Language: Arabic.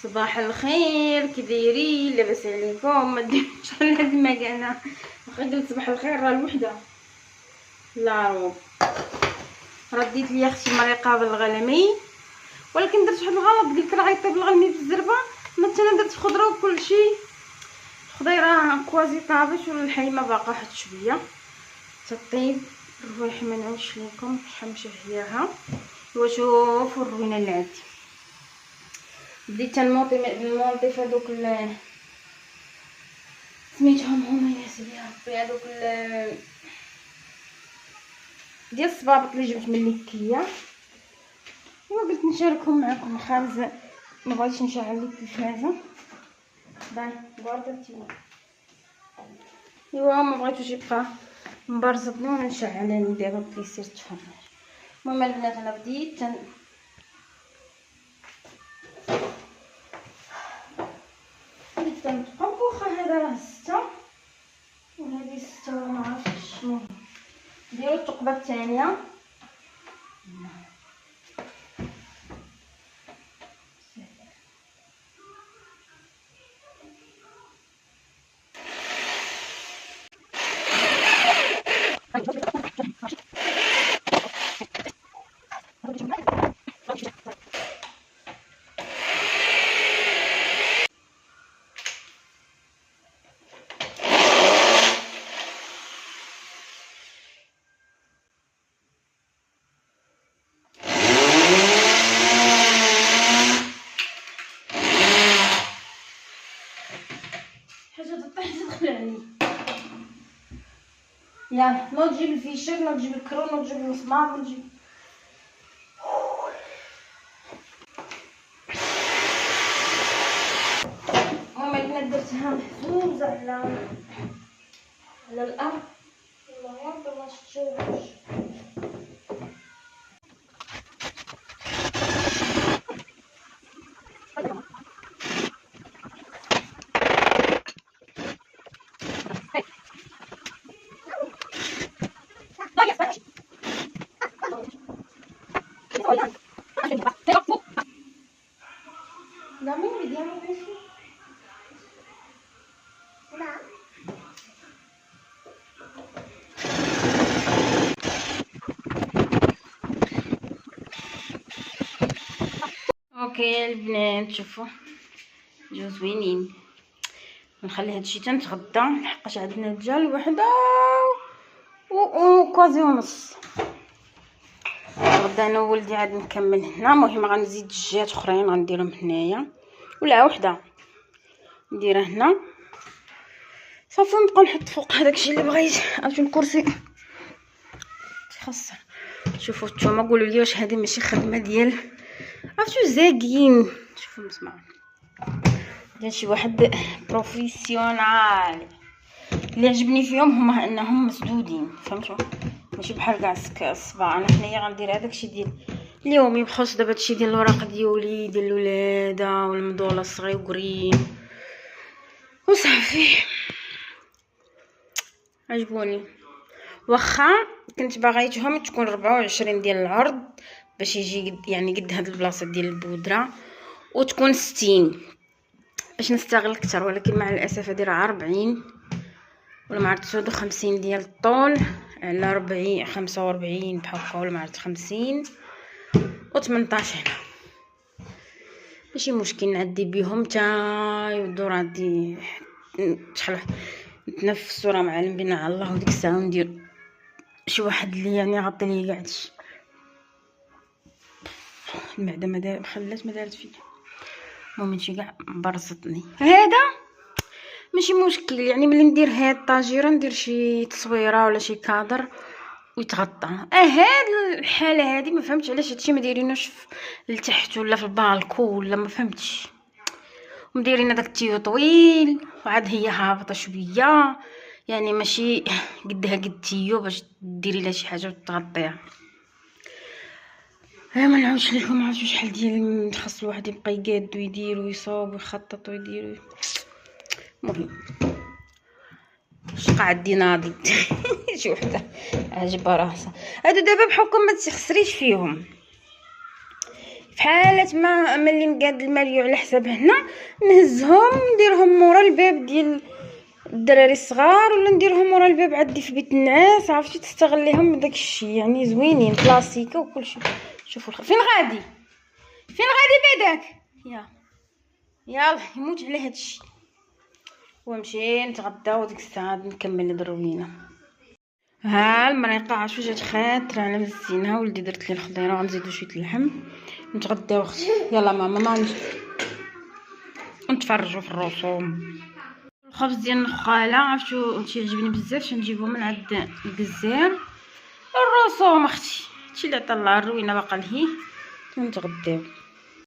صباح الخير، كي دايرين؟ لاباس عليكم؟ ما ديرش على هاد المكانه. واخا قلت صباح الخير راه الوحده لا روب رديت لي اختي مريقه بالغلمي، ولكن درت واحد الغلط. قلت راه غيطيب الغلمي بالزربه، ما انا درت خضره وكلشي. الخضيره راه كوازي طابت والحيمه باقا واحد شويه تطيب. الريح ما نعاودش لكم شحال مشهياها. وشوفوا الروينه اللي عندي. بديت نمونطي في هذوك سميتهم هما يا سيدي ربي، هذوك ديال الصبابط اللي جبت من ليكيا. قلت نشاركهم معكم الخبز، ما بغيتش نشعل لك التلفازه بان بوردتي. ما بغيتوش يبقى مبرزطني وانا نشعل دابا بليسير تفرج. المهم البنات انا بديت نطبخ. هذا راه 6 وهذه 6 وما عرفتش. المهم نديرو الثقبه الثانيه. حاجه تطيح تدخل علي. يلا نوض نجيب الفيشر، نوض نجيب الكرون، نوض نجيب المسمار، نجيب ماما البنات درتها محفوظه على الارض. والله يا ربي ما شفتوش. لا مين بدي اعمل بيشي؟ لا اوكي البنات شوفوا جو زوينين. نخلي هادشي تنتغدى لحقاش عندنا دجاج وحده وكوازي ونص. غدا انا وولدي عاد نكمل هنا. المهم غنزيد دجاج اخرين غنديرهم هنايا ولا وحده نديرها هنا صافي. نبقى نحط فوق هداكشي اللي بغيت. عرفتوا الكرسي تيخسر. شوفوا نتوما قولوا لي واش هذه ماشي خدمه ديال عرفتوا زاكين. شوفوا المسمار ديال شي واحد بروفيسيونال. اللي عجبني فيهم هما انهم مسدودين، فهمتوا؟ ماشي بحال كاع الصباع. انا حنايا غندير هداكشي ديال اليومي بخصوص دابا هادشي ديال الوراق ديالي ديال الولاده والمضوله الصغيورين وصافي. عجبوني. واخا كنت باغيتهم تكون 24 ديال العرض باش يجي يعني قد هاد البلاصه ديال البودره، وتكون 60 باش نستغل اكثر، ولكن مع الاسف هادي راه 40 ولا ما عرفت 59 ديال الطول على 40 45 بحال هكا ولا ما عرفت 50 و18 هنا. ماشي مشكل نعدي بهم حتى يودو. راه عندي شحال نتنفسوا راه معلم بينا على الله. وديك الساعه ندير شي واحد اللي يعني غطي لي كاع هادشي. المعده ما خلات ما دارت فيا. المهم شي كاع برزطني. هذا ماشي مشكل يعني ملي ندير هاد الطاجيره ندير شي تصويره ولا شي كادر ويتغطى. هاد الحاله هادي ما فهمتش علاش هادشي ما دايرينوش لتحت ولا في البالكو ولا ما فهمتش. ومديرين هذاك التيو طويل وعاد هي هابطه شويه، يعني ماشي قدها قد التيو باش ديري لها شي حاجه وتغطيها. ما نعاودش لكم. عرفتوا شحال ديال خاص الواحد يبقى يقاد ويدير ويصوب ويخطط ويدير. المهم شقا عندي ناضي شي وحده عجبها راسها. هادو دابا بحكم ما تخسريش فيهم فحالة ما ملي نقاد الماليو على حساب هنا نهزهم نديرهم مورا الباب ديال الدراري الصغار، ولا نديرهم مورا الباب عندي في بيت النعاس. عرفتي تستغليهم من داكشي، يعني زوينين كلاسيكا وكلشي. شوفوا فين غادي بيدك؟ يلا يموت على هادشي. ونمشي نتغداو ديك الساعه نكمل الدروينه. ها المريقه عاشو جات خاطره على مزينها. ولدي درت لي الخضيره غنزيدو شويه اللحم نتغداو اختي. يلا ماما ما نتفرجوا في الرسوم. الخبز ديال النخاله عرفتو تيعجبني بزاف، شنجيبو من عند الجزير. الرسوم اختي هادشي اللي عطا الله الروينه باقا لهيه. نتغداو.